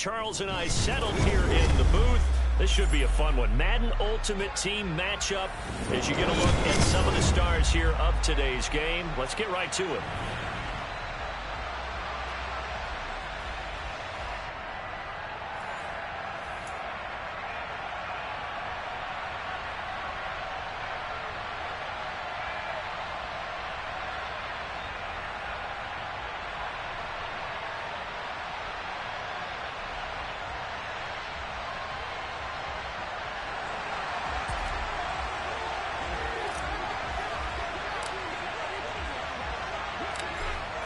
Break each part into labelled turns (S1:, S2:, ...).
S1: Charles and I settled here in the booth. This should be a fun one. Madden Ultimate Team matchup as you get a look at some of the stars here of today's game. Let's get right to it.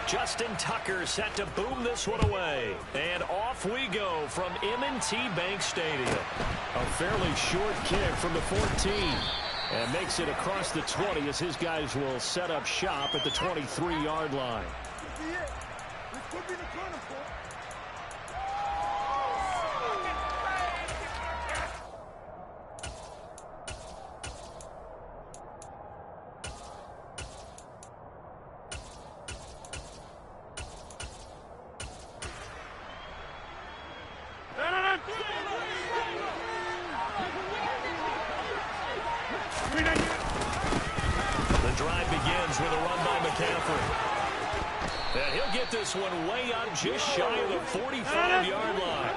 S1: Justin Tucker set to boom this one away. And off we go from M&T Bank Stadium.
S2: A fairly short kick from the 14. And makes it across the 20 as his guys will set up shop at the 23-yard line.
S1: The drive begins with a run by McCaffrey. And he'll get this one way up just shy of the 45-yard line.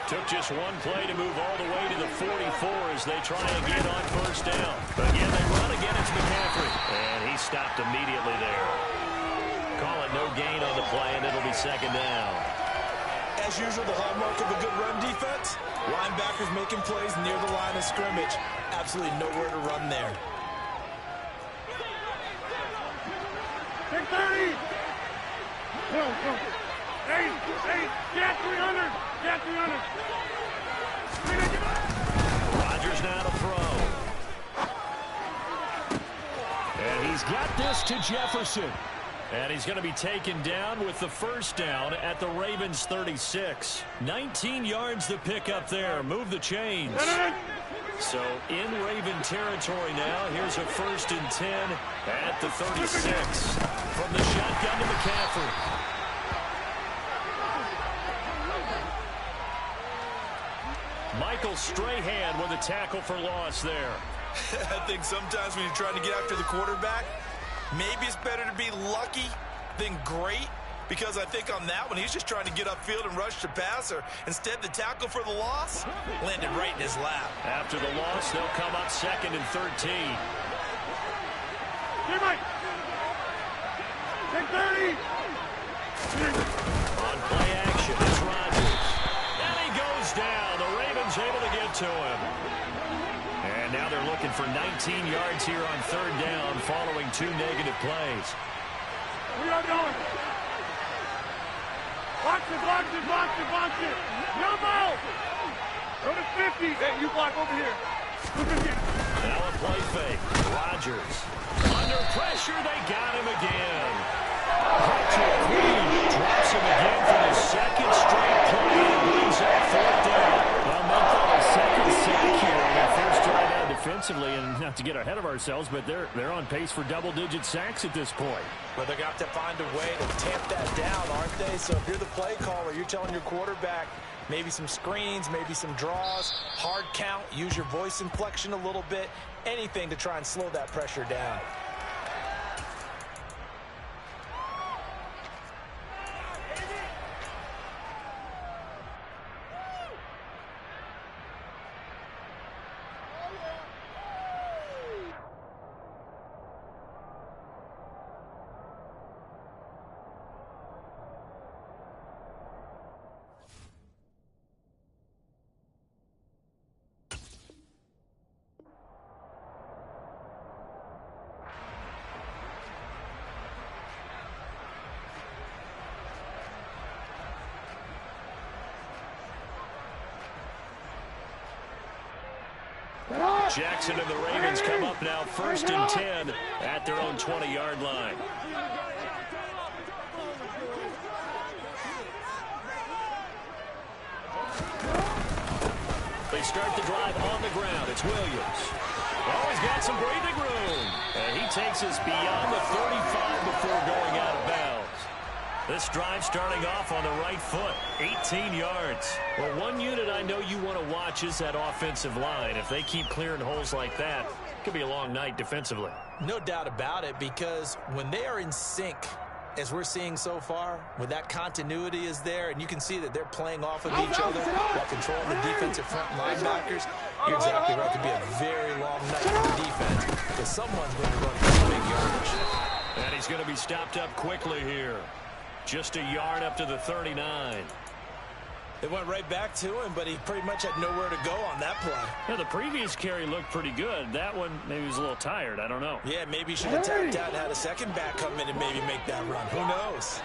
S1: Took just one play to move all the way to the 44 as they try again on first down. Again, they run again. It's McCaffrey. And he stopped immediately there. Call it no gain on the play, and it'll be second down.
S3: As usual, the hallmark of a good run defense, linebackers making plays near the line of scrimmage. Absolutely nowhere to run there.
S4: Take 30. Go. Hey, get 300. Get 300.
S1: Rodgers now to throw.
S2: And he's got this to Jefferson.
S1: And he's going to be taken down with the first down at the Ravens 36. 19 yards to pick up there. Move the chains. So in Raven territory now. Here's a 1st and 10 at the 36. From the shotgun to McCaffrey. Michael Strahan with a tackle for loss there.
S3: I think sometimes when you're trying to get after the quarterback, maybe it's better to be lucky than great, because I think on that one, he's just trying to get upfield and rush the passer. Instead, the tackle for the loss landed right in his lap.
S1: After the loss, they'll come up 2nd and 13.
S4: Here, Mike. Take 30.
S1: On play action, it's Rodgers. And he goes down. The Ravens able to get to him. And now they're looking for 19 yards here on 3rd down following 2 negative plays.
S4: We are going. Box it. Jumbo. Go to 50. Hey, you block over here.
S1: Now a play fake. Rodgers. Under pressure, they got him again. Patrick Queen drops him again for the 2nd straight play. And brings up 4th down.
S2: Well, make that a 2nd sack here on their first drive out defensively. And not to get ahead of ourselves, but they're on pace for double-digit sacks at this point.
S3: But they're going to have to find a way to tamp that down, aren't they? So if you're the play caller, you're telling your quarterback maybe some screens, maybe some draws, hard count, use your voice inflection a little bit, anything to try and slow that pressure down.
S1: Jackson and the Ravens come up now 1st and 10 at their own 20-yard line. They start the drive on the ground. It's Williams. Oh, he's got some breathing room. And he takes us beyond the 35 before going out of bounds. This drive starting off on the right foot, 18 yards.
S2: Well, one unit I know you want to watch is that offensive line. If they keep clearing holes like that, it could be a long night defensively.
S3: No doubt about it, because when they are in sync, as we're seeing so far, when that continuity is there, and you can see that they're playing off of each other while controlling the defensive front linebackers, you're exactly right. It could be a very long night for the defense, because someone's going to run for big yardage.
S1: And he's going to be stopped up quickly here. Just a yard up to the 39.
S3: It went right back to him, but he pretty much had nowhere to go on that play.
S2: Yeah, the previous carry looked pretty good. That one, maybe he was a little tired. I don't know.
S3: Yeah, maybe he should have tapped out and had a second back come in and maybe make that run. Who knows?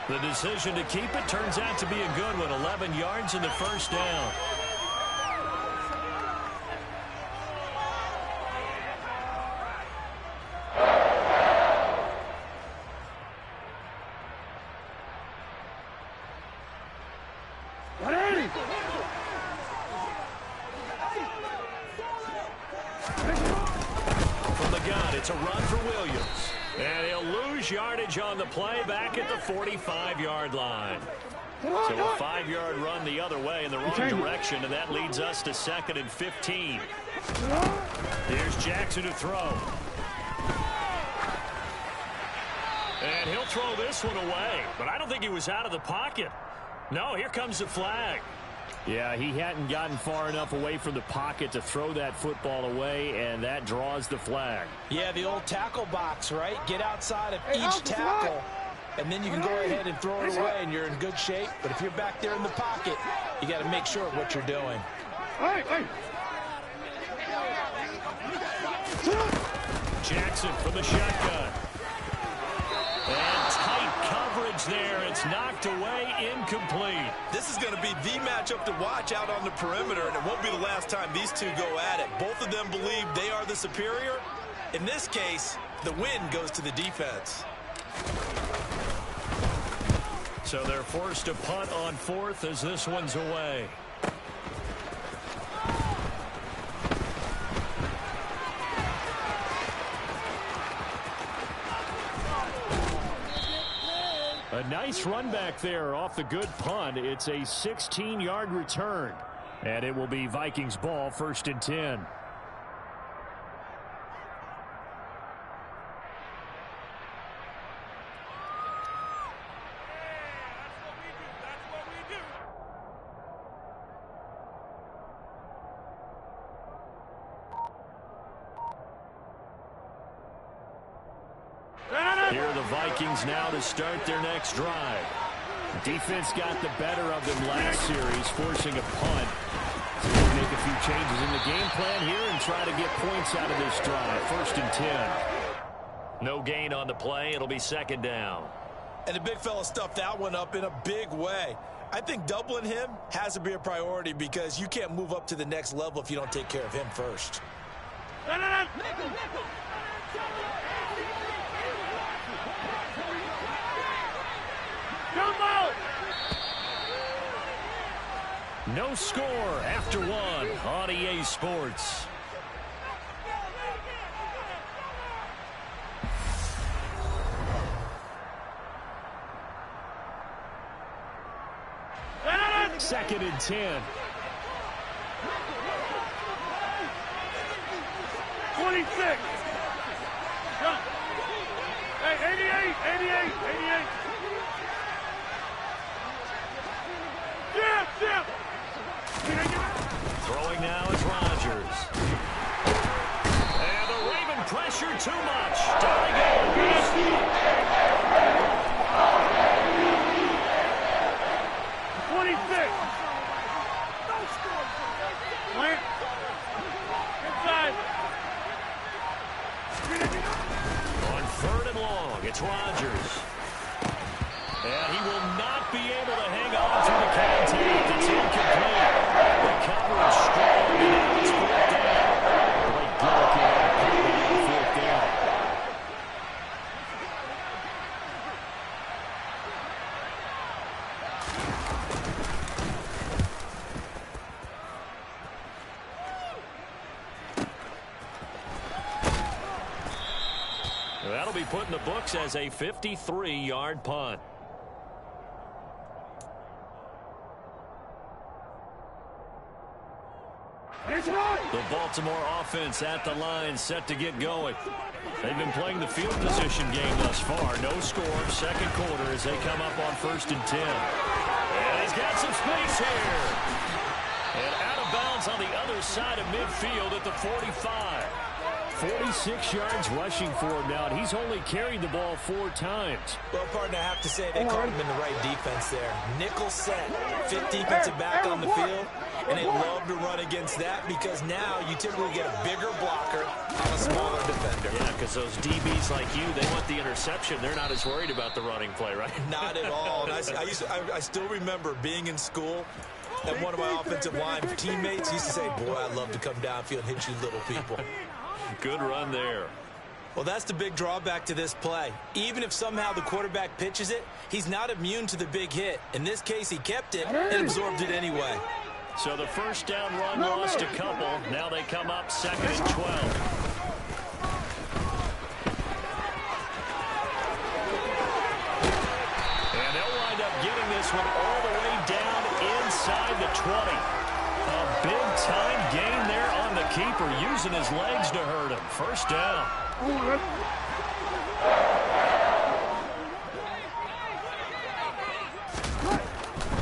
S1: The decision to keep it turns out to be a good one. 11 yards in the first down. From the gun, it's a run for Williams. And he'll lose yardage on the play back at the 45-yard line. So a 5-yard run the other way in the wrong direction, and that leads us to 2nd and 15. Here's Jackson to throw. And he'll throw this one away, but I don't think he was out of the pocket. No, here comes the flag.
S2: Yeah, he hadn't gotten far enough away from the pocket to throw that football away, and that draws the flag.
S3: Yeah, the old tackle box, right? Get outside of each tackle, and then you can go ahead and throw it away, and you're in good shape. But if you're back there in the pocket, you got to make sure of what you're doing.
S1: Jackson from the shotgun. And tight coverage there. It's knocked away, incomplete.
S3: This is going to be the matchup to watch out on the perimeter, and it won't be the last time these two go at it. Both of them believe they are the superior. In this case, the win goes to the defense.
S1: So they're forced to punt on 4th as this one's away.
S2: A nice run back there off the good punt. It's a 16-yard return. And it will be Vikings ball, 1st and 10.
S1: Here are the Vikings now to start their next drive.
S2: Defense got the better of them last series, forcing a punt. So they'll make a few changes in the game plan here and try to get points out of this drive. 1st and 10.
S1: No gain on the play. It'll be 2nd down.
S3: And the big fella stuffed that one up in a big way. I think doubling him has to be a priority because you can't move up to the next level if you don't take care of him first.
S1: No score after 1 on EA Sports.
S2: Second and 10.
S4: 26. Jump. Hey, 88. Jump.
S1: Throwing now is Rodgers. And the Raven pressure too much. Down he goes.
S4: 26. Plant. Inside.
S1: On 3rd and long, it's Rodgers. And he will not be able to hang on through the contact. It's incomplete. The coverage strong, and now it's 4th down. Blake Gillikin on a penalty on 4th down. put in the books as a 53-yard punt. The Baltimore offense at the line, set to get going. They've been playing the field position game thus far. No score, second quarter as they come up on 1st and 10. And he's got some space here. And out of bounds on the other side of midfield at the 45. 46 yards rushing for him now, and he's only carried the ball 4 times.
S3: Well, partner, I have to say they caught him in the right defense there. Nickel set, 5th defensive back on the field, and they love to run against that because now you typically get a bigger blocker on a smaller defender.
S1: Yeah, because those DBs like you, they want the interception. They're not as worried about the running play, right?
S3: Not at all. And I still remember being in school, and one of my offensive line teammates used to say, boy, I'd love to come downfield and hit you little people.
S1: Good run there.
S3: Well, that's the big drawback to this play. Even if somehow the quarterback pitches it, he's not immune to the big hit. In this case, he kept it and absorbed it anyway.
S1: So the first down run lost a couple. Now they come up 2nd and 12. And they'll wind up getting this one all the way down inside the 20. A big-time gain there on the keeper, using his legs to hurt him. First down.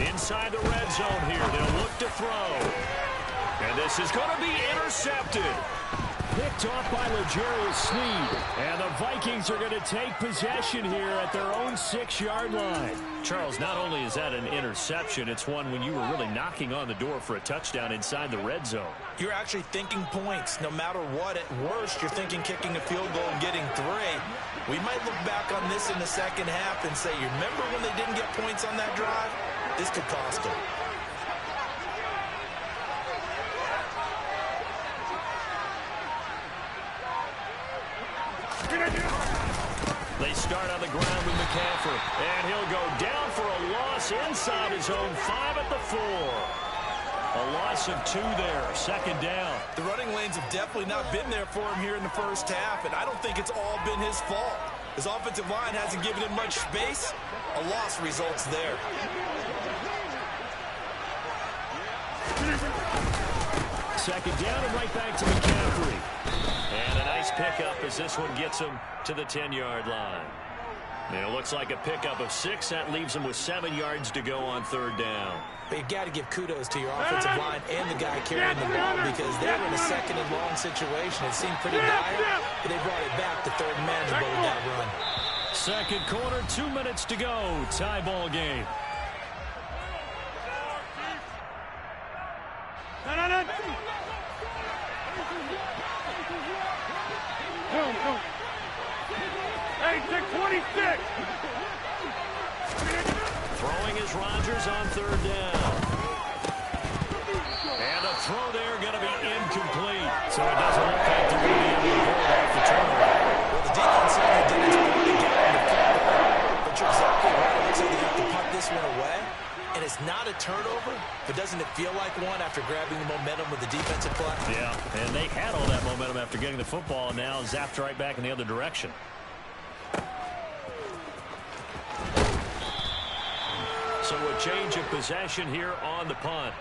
S1: Inside the red zone here. They'll look to throw. And this is going to be intercepted.
S2: Picked off by L'Jarius Sneed. And the Vikings are going to take possession here at their own 6-yard line.
S1: Charles, not only is that an interception, it's one when you were really knocking on the door for a touchdown inside the red zone.
S3: You're actually thinking points. No matter what, at worst, you're thinking kicking a field goal and getting 3. We might look back on this in the second half and say, you remember when they didn't get points on that drive? This could cost them.
S1: They start on the ground with McCaffrey, and he'll go down for a loss inside his own 5 at the 4. A loss of 2 there, 2nd down.
S3: The running lanes have definitely not been there for him here in the first half, and I don't think it's all been his fault. His offensive line hasn't given him much space. A loss results there.
S2: Second down and right back to McCaffrey.
S1: And a nice pickup as this one gets him to the 10-yard line. And it looks like a pickup of 6. That leaves him with 7 yards to go on 3rd down.
S3: But you've got to give kudos to your offensive line and the guy carrying the ball because they were in a 2nd and long situation. It seemed pretty dire, but they brought it back to 3rd and man and bowled that run.
S2: Second quarter, 2 minutes to go. Tie ball game.
S4: Hey, 626.
S1: Throwing is Rodgers on 3rd down. And the throw there going to be incomplete. So it doesn't look like they're going to be able to pull off the turnover.
S3: Well, the defense certainly did its part to get on the football. But you're exactly right. It looks like they have to punt this one away. And it's not a turnover, but doesn't it feel like one after grabbing the momentum with the defensive play?
S1: Yeah, and they had all that momentum after getting the football, and now zapped right back in the other direction. So a change of possession here on the punt.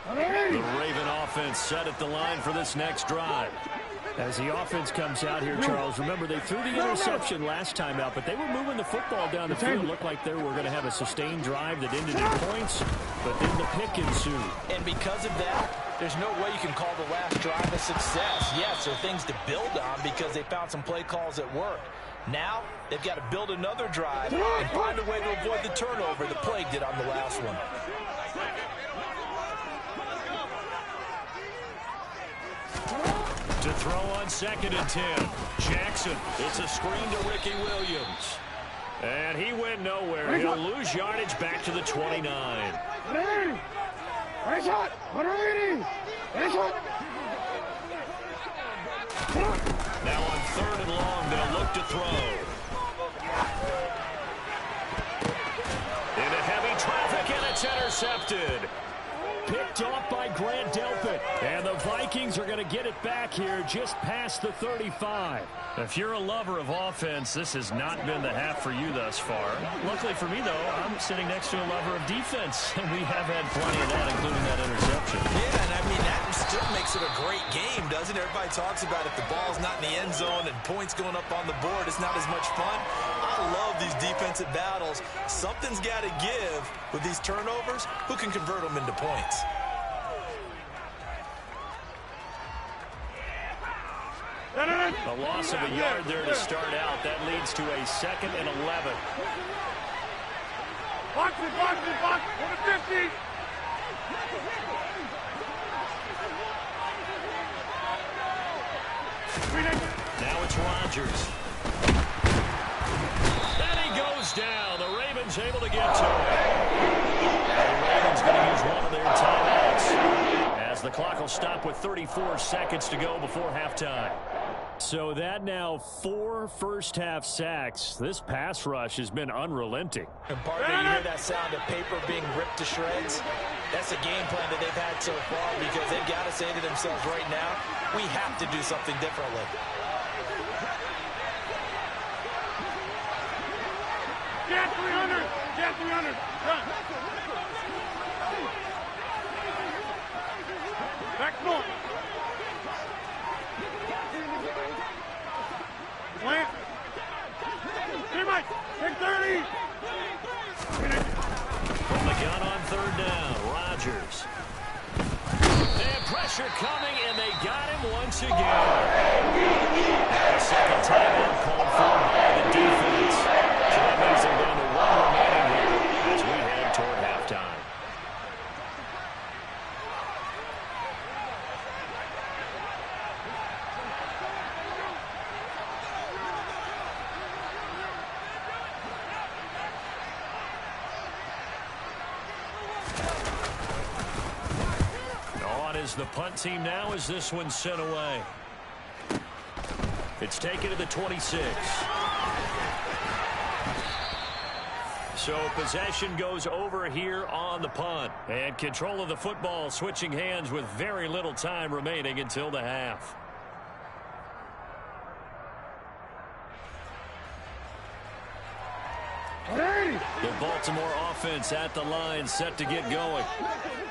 S1: The Raven offense set at the line for this next drive.
S2: As the offense comes out here, Charles, remember they threw the interception last time out, but they were moving the football down the field. It looked like they were going to have a sustained drive that ended in points, but then the pick ensued.
S3: And because of that, there's no way you can call the last drive a success. Yes, there are things to build on because they found some play calls that work. Now, they've got to build another drive and find a way to avoid the turnover the plague did on the last one.
S1: To throw on 2nd and 10. Jackson, it's a screen to Ricky Williams. And he went nowhere. He'll lose yardage back to the 29. Now on 3rd and long. They'll look to throw. Into heavy traffic, and it's intercepted.
S2: Picked off by Grant Delpit. And the Vikings are going to get it back here just past the 35.
S1: If you're a lover of offense, this has not been the half for you thus far. Luckily for me, though, I'm sitting next to a lover of defense, and we have had plenty of that, including that interception.
S3: Yeah, and I mean, that still makes it a great game, doesn't it? Everybody talks about if the ball's not in the end zone and points going up on the board, it's not as much fun. I love these defensive battles. Something's got to give with these turnovers. Who can convert them into points?
S1: A loss of a yard there to start out. That leads to a 2nd and 11.
S4: Box it, box it, box it. On the 50.
S1: Now it's Rodgers. And he goes down. The Ravens able to get to it. The Ravens going to use one of their timeouts, as the clock will stop with 34 seconds to go before halftime.
S2: So that now 4 first-half sacks. This pass rush has been unrelenting.
S3: And partner, you hear that sound of paper being ripped to shreds? That's a game plan that they've had so far, because they've got to say to themselves right now, we have to do something differently.
S4: Get 300. Get 300. Run. Back north. Plant. Hey, Mike. Take 30.
S1: From the gun on 3rd down, Rodgers. And pressure coming, and they got him once again. A second timeout called for by the defense. So that means they're down to 1 remaining here as we head toward halftime. Is the punt team now as this one's sent away. It's taken to the 26. So possession goes over here on the punt. And control of the football switching hands with very little time remaining until the half. The Baltimore offense at the line, set to get going.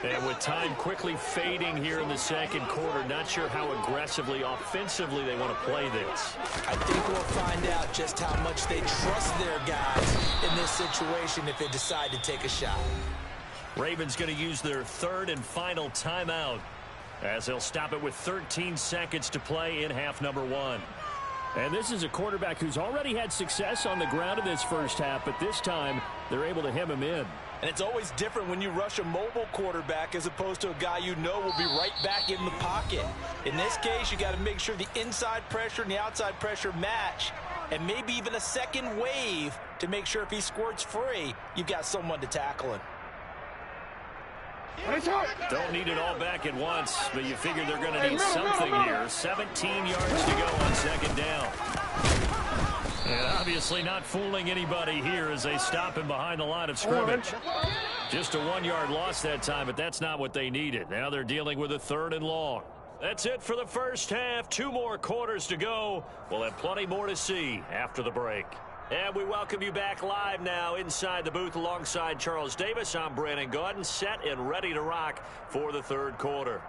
S1: And with time quickly fading here in the 2nd quarter, not sure how aggressively, offensively they want to play this.
S3: I think we'll find out just how much they trust their guys in this situation if they decide to take a shot.
S1: Ravens going to use their 3rd and final timeout, as they'll stop it with 13 seconds to play in half number 1.
S2: And this is a quarterback who's already had success on the ground in this first half, but this time they're able to hem him in.
S3: And it's always different when you rush a mobile quarterback as opposed to a guy you know will be right back in the pocket. In this case, you got to make sure the inside pressure and the outside pressure match, and maybe even a second wave to make sure if he squirts free, you've got someone to tackle him.
S1: Don't need it all back at once, but you figure they're going to need something here. 17 yards to go on 2nd down. And obviously not fooling anybody here as they stop him behind the line of scrimmage. Just a 1-yard loss that time, but that's not what they needed. Now they're dealing with a 3rd and long. That's it for the first half. 2 more quarters to go. We'll have plenty more to see after the break. And we welcome you back live now inside the booth alongside Charles Davis. I'm Brandon Gaudin, set and ready to rock for the 3rd quarter.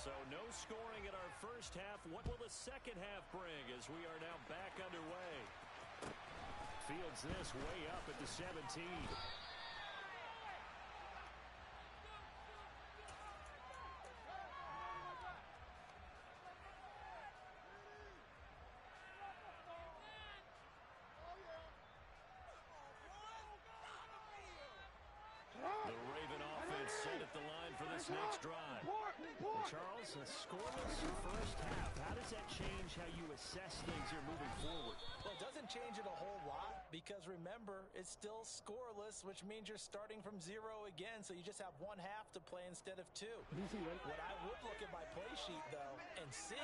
S1: So no scoring in our first half. What will the second half bring as we are now back underway? Fields this way up at the 17. The Raven offense set at the line for this next drive.
S2: Well, Charles, a scoreless first half. How does that change how you assess things here moving forward?
S3: Well, it doesn't change it a whole lot because, remember, it's still scoreless, which means you're starting from 0 again, so you just have one half to play instead of 2. What I would look at my play sheet, though, and see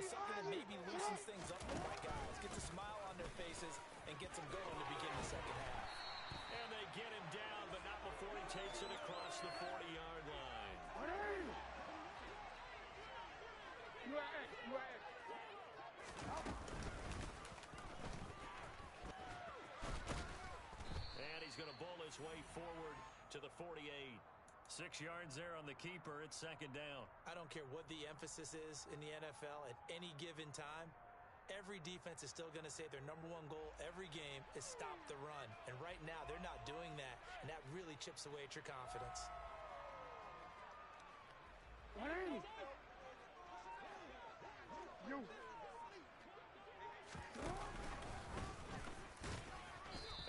S3: is something that maybe loosens things up for my guys, gets a smile on their faces, and gets them going to begin the second half.
S1: And they get him down, but not before he takes it across the 40-yard line. And he's going to bowl his way forward to the 48. 6 yards there on the keeper. It's second down.
S3: I don't care what the emphasis is in the NFL at any given time. Every defense is still going to say their #1 goal every game is stop the run. And right now, they're not doing that, and that really chips away at your confidence.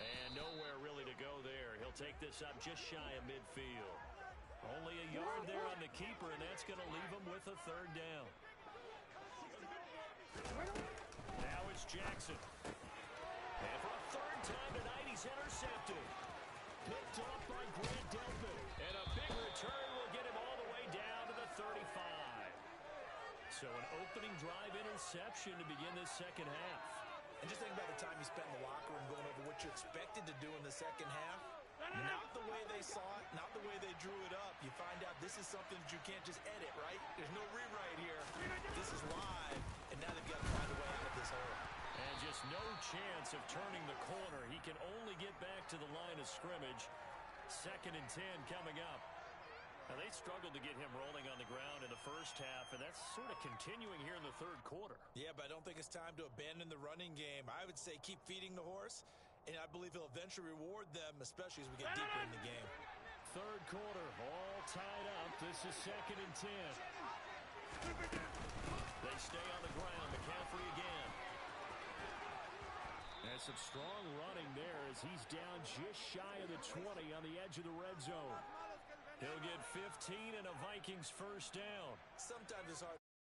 S1: And nowhere really to go there. He'll take this up just shy of midfield. Only a yard there on the keeper, and that's going to leave him with a third down. Now it's Jackson. And for a third time tonight, he's intercepted. Picked off by Grant Delpit. And a big return will get him all the way down to the 35. So an opening drive interception to begin this second half.
S3: And just think about the time you spent in the locker room going over what you expected to do in the second half. Not the way they saw it, not the way they drew it up. You find out this is something that you can't just edit, right? There's no rewrite here. This is live, and now they've got to find a way out of this hole.
S1: And just no chance of turning the corner. He can only get back to the line of scrimmage. 2nd and 10 coming up. Now, they struggled to get him rolling on the ground in the first half, and that's sort of continuing here in the third quarter.
S3: Yeah, but I don't think it's time to abandon the running game. I would say keep feeding the horse, and I believe he'll eventually reward them, especially as we get deeper in the game.
S1: Third quarter, all tied up. This is 2nd and 10. They stay on the ground. McCaffrey again.
S2: And some strong running there as he's down just shy of the 20 on the edge of the red zone.
S1: He'll get 15 and a Vikings first down.
S3: Sometimes it's hard.